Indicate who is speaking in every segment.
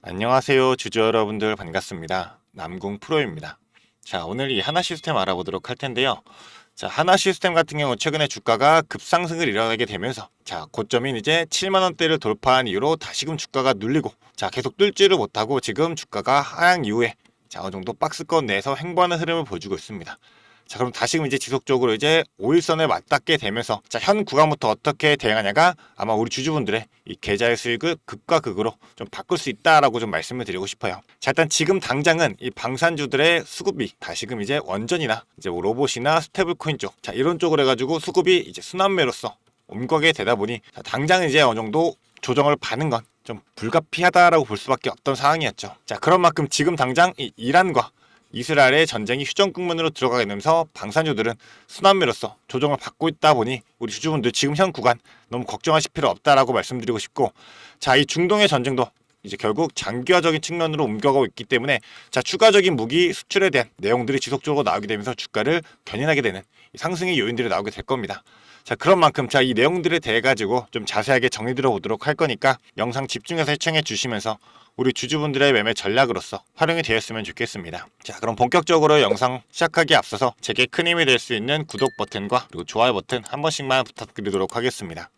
Speaker 1: 안녕하세요, 주주 여러분들 반갑습니다. 남궁 프로입니다. 자, 오늘 이 하나 시스템 알아보도록 할 텐데요. 자, 하나 시스템 같은 경우 최근에 주가가 급상승을 이뤄내게 되면서 자, 고점인 이제 7만 원대를 돌파한 이후로 다시금 주가가 눌리고 자, 계속 뚫지를 못하고 지금 주가가 하향 이후에 자, 어느 정도 박스권 내에서 횡보하는 흐름을 보여주고 있습니다. 자, 그럼 다시금 이제 지속적으로 이제 5일선에 맞닿게 되면서 자, 현 구간부터 어떻게 대응하냐가 아마 우리 주주분들의 이 계좌의 수익을 극과 극으로 좀 바꿀 수 있다라고 좀 말씀을 드리고 싶어요. 자, 일단 지금 당장은 이 방산주들의 수급이 다시금 이제 원전이나 이제 뭐 로봇이나 스테이블 코인 쪽, 자, 이런 쪽으로 해가지고 수급이 이제 순환매로서 옮거게 되다 보니 자, 당장 이제 어느 정도 조정을 받는 건 좀 불가피하다라고 볼 수밖에 없던 상황이었죠. 자, 그런 만큼 지금 당장 이 이란과 이스라엘의 전쟁이 휴전 국면으로 들어가게 되면서 방산주들은 순환매로서 조정을 받고 있다 보니 우리 주주분들 지금 현 구간 너무 걱정하실 필요 없다라고 말씀드리고 싶고, 자, 이 중동의 전쟁도 이제 결국 장기화적인 측면으로 옮겨가고 있기 때문에 자, 추가적인 무기 수출에 대한 내용들이 지속적으로 나오게 되면서 주가를 견인하게 되는 상승의 요인들이 나오게 될 겁니다. 자, 그런 만큼 자, 이 내용들에 대해 가지고 좀 자세하게 정리 들어보도록 할 거니까 영상 집중해서 시청해 주시면서 우리 주주분들의 매매 전략으로서 활용이 되었으면 좋겠습니다. 자, 그럼 본격적으로 영상 시작하기에 앞서서 제게 큰 힘이 될 수 있는 구독 버튼과 그리고 좋아요 버튼 한 번씩만 부탁드리도록 하겠습니다.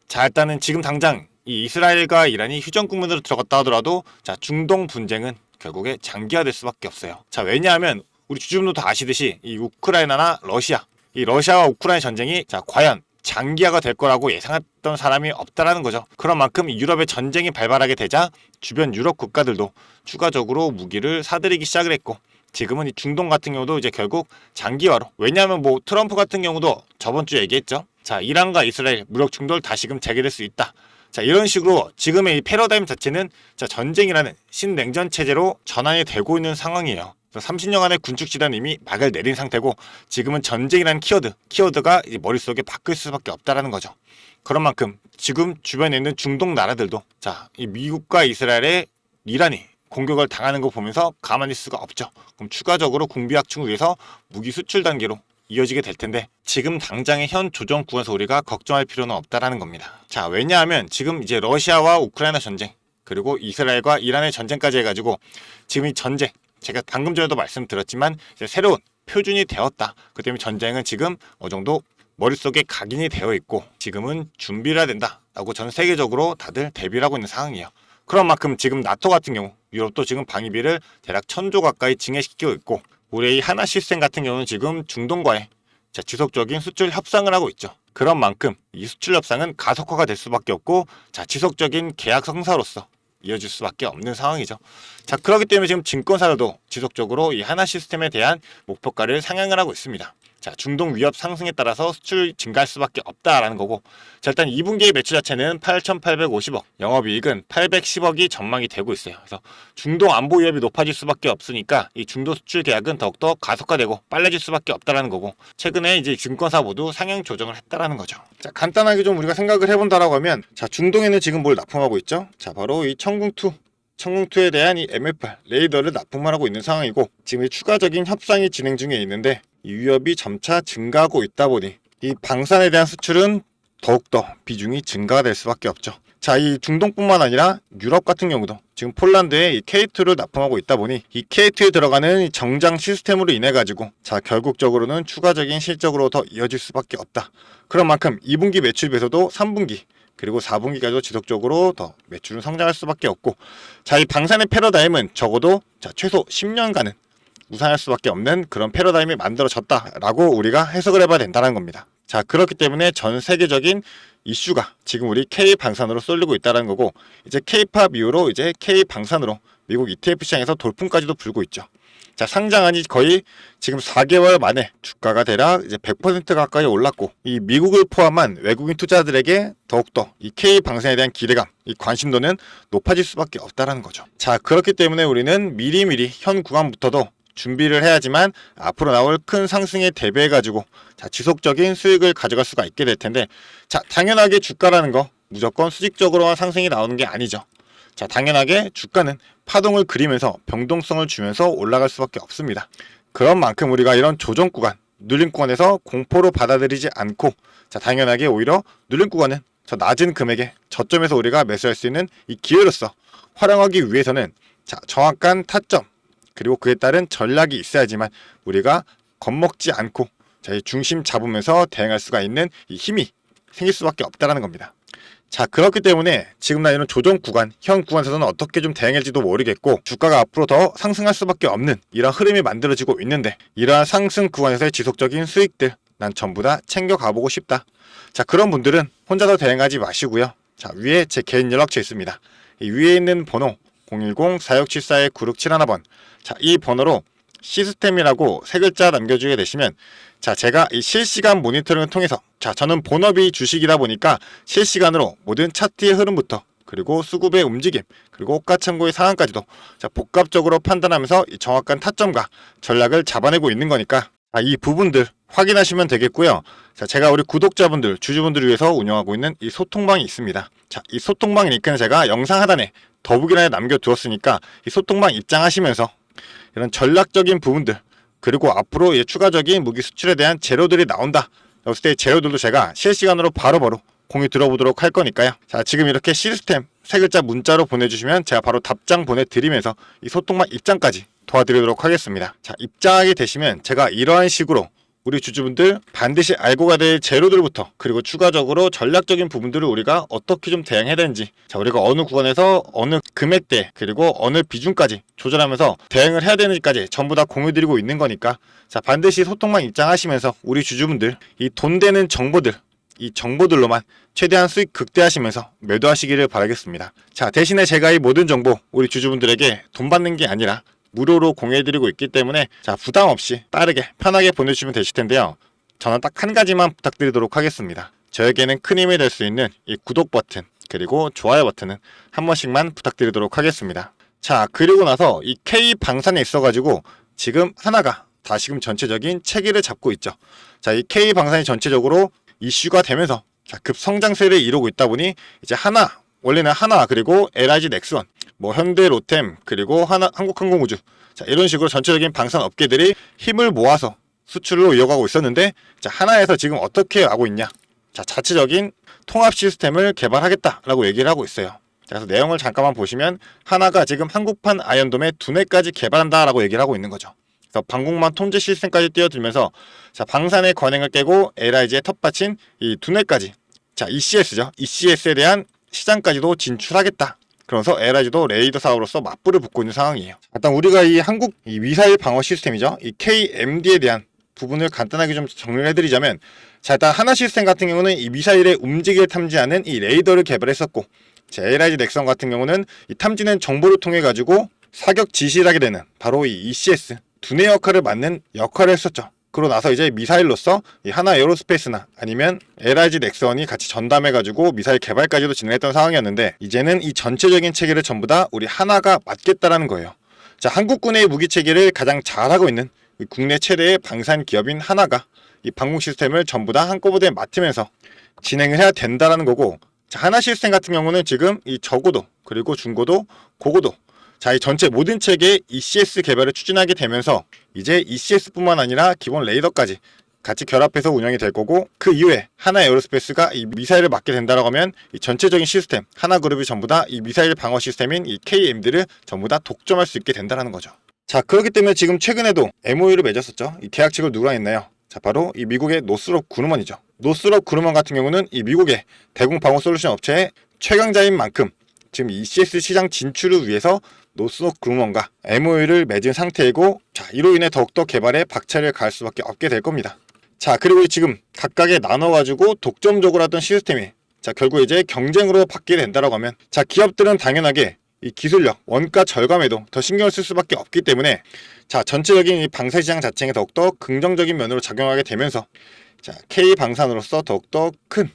Speaker 1: 자, 일단은 지금 당장 이 이스라엘과 이란이 휴전 국면으로 들어갔다 하더라도 자, 중동 분쟁은 결국에 장기화될 수밖에 없어요. 자, 왜냐하면 우리 주주분들도 아시듯이 이 우크라이나나 러시아, 이 러시아와 우크라이나 전쟁이 자, 과연 장기화가 될 거라고 예상했던 사람이 없다라는 거죠. 그런 만큼 유럽의 전쟁이 발발하게 되자 주변 유럽 국가들도 추가적으로 무기를 사들이기 시작을 했고, 지금은 이 중동 같은 경우도 이제 결국 장기화로, 왜냐하면 뭐 트럼프 같은 경우도 저번 주에 얘기했죠. 자, 이란과 이스라엘 무력 충돌 다시금 재개될 수 있다. 자, 이런 식으로 지금의 이 패러다임 자체는 자, 전쟁이라는 신냉전 체제로 전환이 되고 있는 상황이에요. 30년간의 군축시대는 이미 막을 내린 상태고 지금은 전쟁이라는 키워드가 이제 머릿속에 바뀔 수밖에 없다라는 거죠. 그런 만큼 지금 주변에 있는 중동 나라들도 자, 이 미국과 이스라엘의 이란이 공격을 당하는 거 보면서 가만히 있을 수가 없죠. 그럼 추가적으로 군비 확충을 위해서 무기 수출 단계로 이어지게 될 텐데 지금 당장의 현 조정 구간에서 우리가 걱정할 필요는 없다라는 겁니다. 자, 왜냐하면 지금 이제 러시아와 우크라이나 전쟁 그리고 이스라엘과 이란의 전쟁까지 해가지고 지금 이 전쟁, 제가 방금 전에도 말씀드렸지만 이제 새로운 표준이 되었다. 그 때문에 전쟁은 지금 어느 정도 머릿속에 각인이 되어 있고 지금은 준비를 해야 된다라고 전 세계적으로 다들 대비를 하고 있는 상황이에요. 그런 만큼 지금 나토 같은 경우 유럽도 지금 방위비를 대략 1,000조 가까이 증액시키고 있고 우리 이 하나 시스템 같은 경우는 지금 중동과의 자, 지속적인 수출 협상을 하고 있죠. 그런 만큼 이 수출 협상은 가속화가 될 수밖에 없고 자, 지속적인 계약 성사로서 이어질 수밖에 없는 상황이죠. 자, 그렇기 때문에 지금 증권사들도 지속적으로 이 하나 시스템에 대한 목표가를 상향을 하고 있습니다. 자, 중동 위협 상승에 따라서 수출 증가할 수밖에 없다라는 거고, 자, 일단 2분기의 매출 자체는 8,850억, 영업이익은 810억이 전망이 되고 있어요. 그래서 중동 안보 위협이 높아질 수밖에 없으니까 이 중도 수출 계약은 더욱더 가속화되고 빨라질 수밖에 없다라는 거고, 최근에 이제 증권사 모두 상향 조정을 했다라는 거죠. 자, 간단하게 좀 우리가 생각을 해본다라고 하면, 자, 중동에는 지금 뭘 납품하고 있죠? 자, 바로 이 청궁2에 대한 이 MF8 레이더를 납품을 하고 있는 상황이고, 지금 추가적인 협상이 진행 중에 있는데 이 위협이 점차 증가하고 있다 보니 이 방산에 대한 수출은 더욱더 비중이 증가가 될 수밖에 없죠. 자, 이 중동뿐만 아니라 유럽 같은 경우도 지금 폴란드에 이 K2를 납품하고 있다 보니 이 K2에 들어가는 이 정장 시스템으로 인해 가지고 자, 결국적으로는 추가적인 실적으로 더 이어질 수밖에 없다. 그런 만큼 2분기 매출 배서도 3분기 그리고 4분기까지도 지속적으로 더 매출은 성장할 수밖에 없고, 자, 이 방산의 패러다임은 적어도 자, 최소 10년간은 우상할 수밖에 없는 그런 패러다임이 만들어졌다라고 우리가 해석을 해봐야 된다는 겁니다. 자, 그렇기 때문에 전 세계적인 이슈가 지금 우리 K 방산으로 쏠리고 있다는 거고, 이제 K-팝 이후로 이제 K 방산으로 미국 ETF 시장에서 돌풍까지도 불고 있죠. 자, 상장한지 거의 지금 4개월 만에 주가가 대략 이제 100% 가까이 올랐고, 이 미국을 포함한 외국인 투자들에게 더욱더 이 K 방산에 대한 기대감, 이 관심도는 높아질 수밖에 없다라는 거죠. 자, 그렇기 때문에 우리는 미리미리 현 구간부터도 준비를 해야지만 앞으로 나올 큰 상승에 대비해가지고 자, 지속적인 수익을 가져갈 수가 있게 될 텐데, 자, 당연하게 주가라는 거 무조건 수직적으로만 상승이 나오는 게 아니죠. 자, 당연하게 주가는 파동을 그리면서 변동성을 주면서 올라갈 수밖에 없습니다. 그런 만큼 우리가 이런 조정 구간, 눌림 구간에서 공포로 받아들이지 않고 자, 당연하게 오히려 눌림 구간은 저 낮은 금액에 저점에서 우리가 매수할 수 있는 이 기회로서 활용하기 위해서는 자, 정확한 타점 그리고 그에 따른 전략이 있어야지만 우리가 겁먹지 않고 자, 이 중심 잡으면서 대응할 수가 있는 이 힘이 생길 수밖에 없다라는 겁니다. 자, 그렇기 때문에 지금 나 이런 조정 구간, 현 구간에서는 어떻게 좀 대응할지도 모르겠고 주가가 앞으로 더 상승할 수밖에 없는 이런 흐름이 만들어지고 있는데 이러한 상승 구간에서의 지속적인 수익들 난 전부 다 챙겨가보고 싶다. 자, 그런 분들은 혼자서 대응하지 마시고요. 자, 위에 제 개인 연락처 있습니다. 이 위에 있는 번호 010-4674-9671번 자, 이 번호로 시스템이라고 세 글자 남겨주게 되시면 자, 제가 이 실시간 모니터링을 통해서 자, 저는 본업이 주식이다 보니까 실시간으로 모든 차트의 흐름부터 그리고 수급의 움직임 그리고 호가창고의 상황까지도 자, 복합적으로 판단하면서 이 정확한 타점과 전략을 잡아내고 있는 거니까 자, 이 부분들 확인하시면 되겠고요. 자, 제가 우리 구독자분들, 주주분들을 위해서 운영하고 있는 이 소통방이 있습니다. 자, 이 소통방 링크는 제가 영상 하단에 더보기란에 남겨두었으니까 이 소통방 입장하시면서 이런 전략적인 부분들 그리고 앞으로 추가적인 무기 수출에 대한 재료들이 나온다. 그랬을 때 재료들도 제가 실시간으로 바로바로 공유 들어보도록 할 거니까요. 자, 지금 이렇게 시스템 세 글자 문자로 보내주시면 제가 바로 답장 보내드리면서 이 소통방 입장까지 도와드리도록 하겠습니다. 자, 입장하게 되시면 제가 이러한 식으로 우리 주주분들 반드시 알고 가야 될 재료들부터 그리고 추가적으로 전략적인 부분들을 우리가 어떻게 좀 대응해야 되는지 자, 우리가 어느 구간에서 어느 금액대 그리고 어느 비중까지 조절하면서 대응을 해야 되는지까지 전부 다 공유드리고 있는 거니까 자, 반드시 소통만 입장하시면서 우리 주주분들 이 돈 되는 정보들 이 정보들로만 최대한 수익 극대화하시면서 매도하시기를 바라겠습니다. 자, 대신에 제가 이 모든 정보 우리 주주분들에게 돈 받는 게 아니라 무료로 공유해드리고 있기 때문에 자, 부담 없이 빠르게 편하게 보내주시면 되실 텐데요. 저는 딱 한 가지만 부탁드리도록 하겠습니다. 저에게는 큰 힘이 될 수 있는 이 구독 버튼 그리고 좋아요 버튼은 한 번씩만 부탁드리도록 하겠습니다. 자, 그리고 나서 이 K 방산에 있어가지고 지금 하나가 다시금 전체적인 체계를 잡고 있죠. 자, 이 K 방산이 전체적으로 이슈가 되면서 자, 급성장세를 이루고 있다 보니 이제 하나 원래는 하나 그리고 LIG 넥스원 뭐 현대 로템 그리고 한국항공우주 자, 이런 식으로 전체적인 방산 업계들이 힘을 모아서 수출로 이어가고 있었는데 자, 하나에서 지금 어떻게 하고 있냐 자, 자체적인 통합 시스템을 개발하겠다라고 얘기를 하고 있어요. 자, 그래서 내용을 잠깐만 보시면 하나가 지금 한국판 아이언돔의 두뇌까지 개발한다라고 얘기를 하고 있는 거죠. 그래서 방공망 통제 시스템까지 뛰어들면서 자, 방산의 관행을 깨고 LIG의 텃밭인 이 두뇌까지 자, ECS죠. ECS에 대한 시장까지도 진출하겠다. 그러면서 LIG도 레이더 사업으로서 맞불을 붙고 있는 상황이에요. 일단 우리가 이 한국 이 미사일 방어 시스템이죠. 이 KMD에 대한 부분을 간단하게 좀 정리를 해드리자면 자, 일단 하나 시스템 같은 경우는 이 미사일의 움직임을 탐지하는 이 레이더를 개발했었고 자, LIG 넥선 같은 경우는 이 탐지는 정보를 통해 가지고 사격 지시를 하게 되는 바로 이 ECS 두뇌 역할을 맡는 역할을 했었죠. 그러고 나서 이제 미사일로서 이 하나 에어로스페이스나 아니면 LIG 넥선이 같이 전담해가지고 미사일 개발까지도 진행했던 상황이었는데 이제는 이 전체적인 체계를 전부 다 우리 하나가 맡겠다라는 거예요. 자, 한국군의 무기 체계를 가장 잘하고 있는 국내 최대의 방산 기업인 하나가 이 방공 시스템을 전부 다 한꺼번에 맡으면서 진행을 해야 된다라는 거고 자, 하나 시스템 같은 경우는 지금 이 저고도 그리고 중고도 고고도 자, 이 전체 모든 체계의 ECS 개발을 추진하게 되면서 이제 ECS뿐만 아니라 기본 레이더까지 같이 결합해서 운영이 될 거고 그 이후에 하나 에어로스페이스가 이 미사일을 맡게 된다라고 하면 이 전체적인 시스템 하나그룹이 전부 다 이 미사일 방어 시스템인 이 KMD를 전부 다 독점할 수 있게 된다라는 거죠. 자, 그렇기 때문에 지금 최근에도 MOU를 맺었었죠. 이 계약 측을 누구랑 했나요? 자, 바로 이 미국의 노스롭 그루먼이죠. 노스롭 그루먼 같은 경우는 이 미국의 대공 방어 솔루션 업체의 최강자인 만큼 지금 ECS 시장 진출을 위해서 노스롭 그루먼과 MOU를 맺은 상태이고 자, 이로 인해 더욱더 개발에 박차를 가할 수밖에 없게 될 겁니다. 자, 그리고 지금 각각에 나눠가지고 독점적으로 하던 시스템이 자, 결국 이제 경쟁으로 바뀌게 된다라고 하면 자, 기업들은 당연하게 이 기술력, 원가 절감에도 더 신경을 쓸 수밖에 없기 때문에 자, 전체적인 이 방산 시장 자체에 더욱더 긍정적인 면으로 작용하게 되면서 자, K 방산으로서 더욱더 큰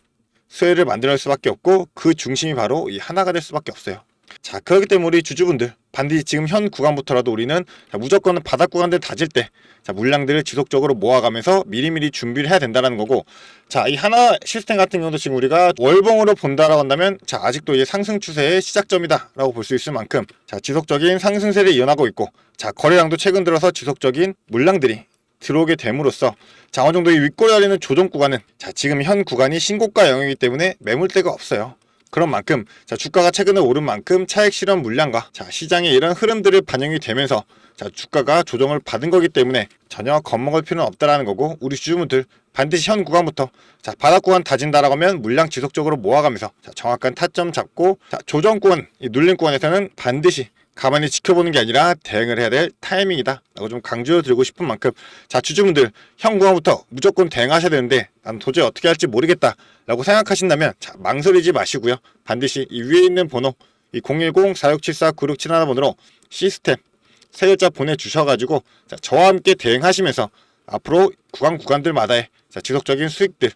Speaker 1: 수혜를 만들어낼 수밖에 없고 그 중심이 바로 이 하나가 될 수밖에 없어요. 자, 그렇기 때문에 우리 주주분들 반드시 지금 현 구간부터라도 우리는 자, 무조건 바닥 구간들 다질 때 자, 물량들을 지속적으로 모아가면서 미리미리 준비를 해야 된다는 거고 자, 이 하나 시스템 같은 경우도 지금 우리가 월봉으로 본다라고 한다면 자, 아직도 이제 상승 추세의 시작점이다 라고 볼 수 있을 만큼 자, 지속적인 상승세를 이어나고 있고 자, 거래량도 최근 들어서 지속적인 물량들이 들어오게 됨으로써 자, 어느 정도 이 윗꼬리 알리는 조정 구간은 자, 지금 현 구간이 신고가 영역이기 때문에 매물대가 없어요. 그런 만큼 주가가 최근에 오른 만큼 차익 실현 물량과 시장의 이런 흐름들을 반영이 되면서 주가가 조정을 받은 거기 때문에 전혀 겁먹을 필요는 없다라는 거고, 우리 주주분들 반드시 현 구간부터 바닥 구간 다진다라고 하면 물량 지속적으로 모아가면서 정확한 타점 잡고 조정 구간, 이 눌림 구간에서는 반드시 가만히 지켜보는 게 아니라 대응을 해야 될 타이밍이다 라고 좀 강조드리고 싶은 만큼, 주주분들 현 구간부터 무조건 대응하셔야 되는데 난 도저히 어떻게 할지 모르겠다 라고 생각하신다면 망설이지 마시고요. 반드시 이 위에 있는 번호, 이 010-4674-9671번으로 시스템 세 글자 보내주셔가지고 저와 함께 대응하시면서 앞으로 구간들마다의 지속적인 수익들,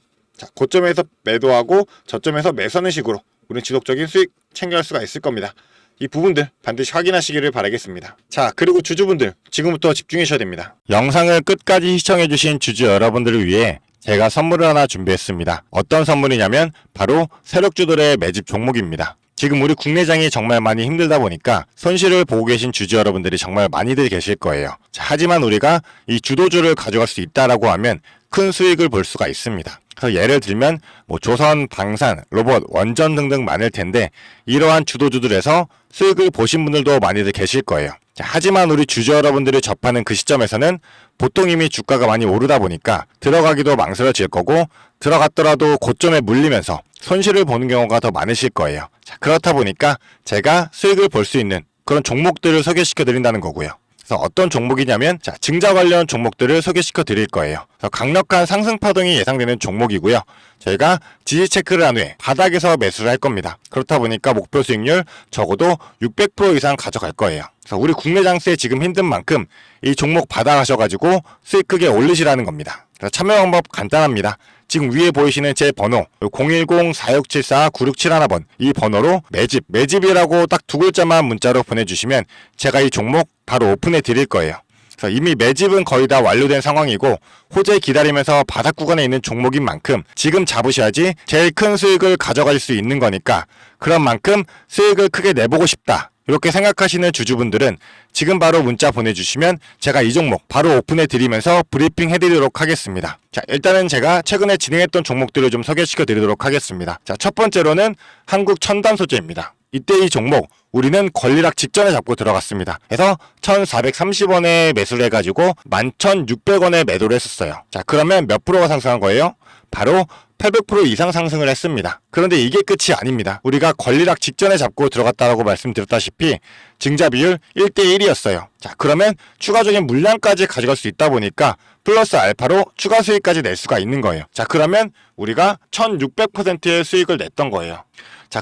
Speaker 1: 고점에서 매도하고 저점에서 매수하는 식으로 우리는 지속적인 수익 챙겨갈 수가 있을 겁니다. 이 부분들 반드시 확인하시기를 바라겠습니다. 그리고 주주분들 지금부터 집중하셔야 됩니다. 영상을 끝까지 시청해주신 주주 여러분들을 위해 제가 선물을 하나 준비했습니다. 어떤 선물이냐면 바로 세력주들의 매집 종목입니다. 지금 우리 국내장이 정말 많이 힘들다 보니까 손실을 보고 계신 주주 여러분들이 정말 많이들 계실 거예요. 하지만 우리가 이 주도주를 가져갈 수 있다라고 하면 큰 수익을 볼 수가 있습니다. 그래서 예를 들면 조선, 방산, 로봇, 원전 등등 많을 텐데 이러한 주도주들에서 수익을 보신 분들도 많이들 계실 거예요. 하지만 우리 주주 여러분들이 접하는 그 시점에서는 보통 이미 주가가 많이 오르다 보니까 들어가기도 망설여질 거고, 들어갔더라도 고점에 물리면서 손실을 보는 경우가 더 많으실 거예요. 그렇다 보니까 제가 수익을 볼 수 있는 그런 종목들을 소개시켜 드린다는 거고요. 그래서 어떤 종목이냐면 증자 관련 종목들을 소개시켜 드릴 거예요. 그래서 강력한 상승 파동이 예상되는 종목이고요. 저희가 지지 체크를 한 후에 바닥에서 매수를 할 겁니다. 그렇다 보니까 목표 수익률 적어도 600% 이상 가져갈 거예요. 그래서 우리 국내 장세에 지금 힘든 만큼 이 종목 받아가셔가지고 수익 크게 올리시라는 겁니다. 그래서 참여 방법 간단합니다. 지금 위에 보이시는 제 번호 010-4674-9671번 이 번호로 매집이라고 딱 두 글자만 문자로 보내주시면 제가 이 종목 바로 오픈해 드릴 거예요. 그래서 이미 매집은 거의 다 완료된 상황이고 호재 기다리면서 바닥 구간에 있는 종목인 만큼 지금 잡으셔야지 제일 큰 수익을 가져갈 수 있는 거니까, 그런 만큼 수익을 크게 내보고 싶다 이렇게 생각하시는 주주분들은 지금 바로 문자 보내주시면 제가 이 종목 바로 오픈해 드리면서 브리핑 해드리도록 하겠습니다. 일단은 제가 최근에 진행했던 종목들을 좀 소개시켜 드리도록 하겠습니다. 첫 번째로는 한국 첨단 소재입니다. 이때 이 종목 우리는 권리락 직전에 잡고 들어갔습니다. 그래서 1430원에 매수를 해가지고 11,600원에 매도를 했었어요. 그러면 몇 프로가 상승한 거예요? 바로 800% 이상 상승을 했습니다. 그런데 이게 끝이 아닙니다. 우리가 권리락 직전에 잡고 들어갔다라고 말씀드렸다시피 증자 비율 1대1이었어요. 그러면 추가적인 물량까지 가져갈 수 있다 보니까 플러스 알파로 추가 수익까지 낼 수가 있는 거예요. 그러면 우리가 1600%의 수익을 냈던 거예요.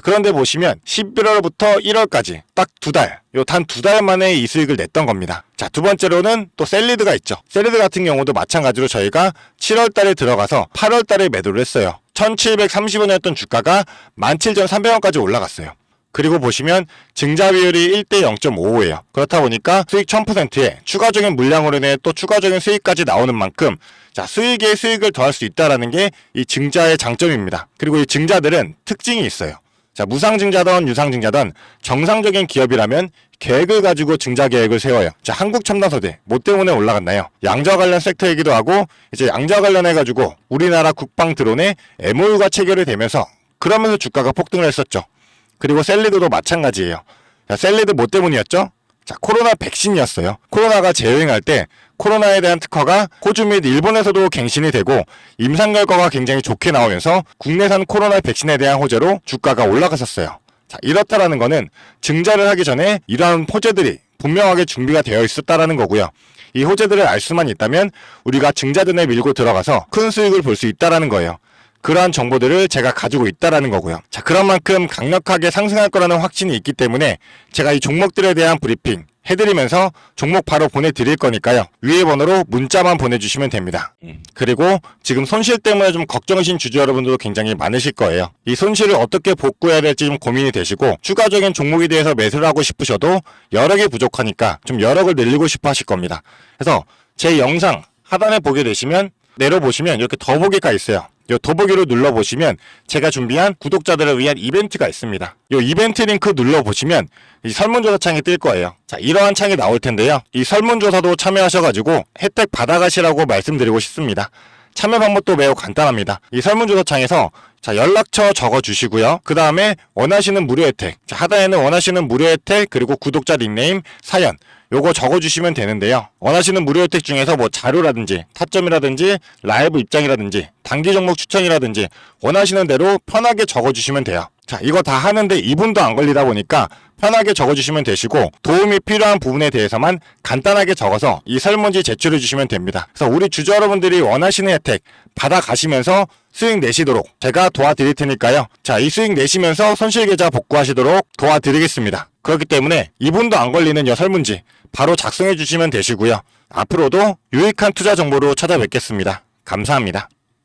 Speaker 1: 그런데 보시면 11월부터 1월까지 딱 단 두 달 만에 이 수익을 냈던 겁니다. 두 번째로는 또 셀리드가 있죠. 셀리드 같은 경우도 마찬가지로 저희가 7월 달에 들어가서 8월 달에 매도를 했어요. 1730원이었던 주가가 17,300원까지 올라갔어요. 그리고 보시면 증자 비율이 1대 0.55예요. 그렇다 보니까 수익 1000%에 추가적인 물량으로 인해 또 추가적인 수익까지 나오는 만큼 수익에 수익을 더할 수 있다는 게 이 증자의 장점입니다. 그리고 이 증자들은 특징이 있어요. 무상증자든 유상증자든 정상적인 기업이라면 계획을 가지고 증자 계획을 세워요. 한국 첨단소재 뭐 때문에 올라갔나요? 양자 관련 섹터이기도 하고 이제 양자 관련해가지고 우리나라 국방 드론에 MOU가 체결이 되면서 그러면서 주가가 폭등을 했었죠. 그리고 셀리드도 마찬가지예요. 셀리드 뭐 때문이었죠? 코로나 백신이었어요. 코로나가 재유행할 때 코로나에 대한 특허가 호주 및 일본에서도 갱신이 되고 임상 결과가 굉장히 좋게 나오면서 국내산 코로나 백신에 대한 호재로 주가가 올라갔었어요. 이렇다라는 거는 증자를 하기 전에 이러한 호재들이 분명하게 준비가 되어 있었다라는 거고요. 이 호재들을 알 수만 있다면 우리가 증자전에 밀고 들어가서 큰 수익을 볼 수 있다라는 거예요. 그러한 정보들을 제가 가지고 있다라는 거고요. 그런 만큼 강력하게 상승할 거라는 확신이 있기 때문에 제가 이 종목들에 대한 브리핑 해드리면서 종목 바로 보내드릴 거니까요. 위에 번호로 문자만 보내주시면 됩니다. 그리고 지금 손실 때문에 좀 걱정이신 주주 여러분들도 굉장히 많으실 거예요. 이 손실을 어떻게 복구해야 될지 좀 고민이 되시고 추가적인 종목에 대해서 매수를 하고 싶으셔도 여력이 부족하니까 좀 여력을 늘리고 싶어 하실 겁니다. 그래서 제 영상 하단에 보게 되시면 내려보시면 이렇게 더보기가 있어요. 이 더보기로 눌러보시면 제가 준비한 구독자들을 위한 이벤트가 있습니다. 이 이벤트 링크 눌러보시면 이 설문조사 창이 뜰 거예요. 이러한 창이 나올 텐데요. 이 설문조사도 참여하셔가지고 혜택 받아가시라고 말씀드리고 싶습니다. 참여 방법도 매우 간단합니다. 이 설문조사창에서 자, 연락처 적어주시고요. 그 다음에 원하시는 무료 혜택. 자, 하단에는 원하시는 무료 혜택, 그리고 구독자 닉네임, 사연. 요거 적어주시면 되는데요. 원하시는 무료 혜택 중에서 뭐 자료라든지, 타점이라든지, 라이브 입장이라든지, 단기 종목 추천이라든지, 원하시는 대로 편하게 적어주시면 돼요. 자, 이거 다 하는데 2분도 안 걸리다 보니까 편하게 적어주시면 되시고, 도움이 필요한 부분에 대해서만 간단하게 적어서 이 설문지 제출해 주시면 됩니다. 그래서 우리 주주 여러분들이 원하시는 혜택 받아가시면서 수익 내시도록 제가 도와드릴 테니까요. 자, 이 수익 내시면서 손실계좌 복구하시도록 도와드리겠습니다. 그렇기 때문에 2분도 안 걸리는 이 설문지 바로 작성해 주시면 되시고요. 앞으로도 유익한 투자 정보로 찾아뵙겠습니다. 감사합니다.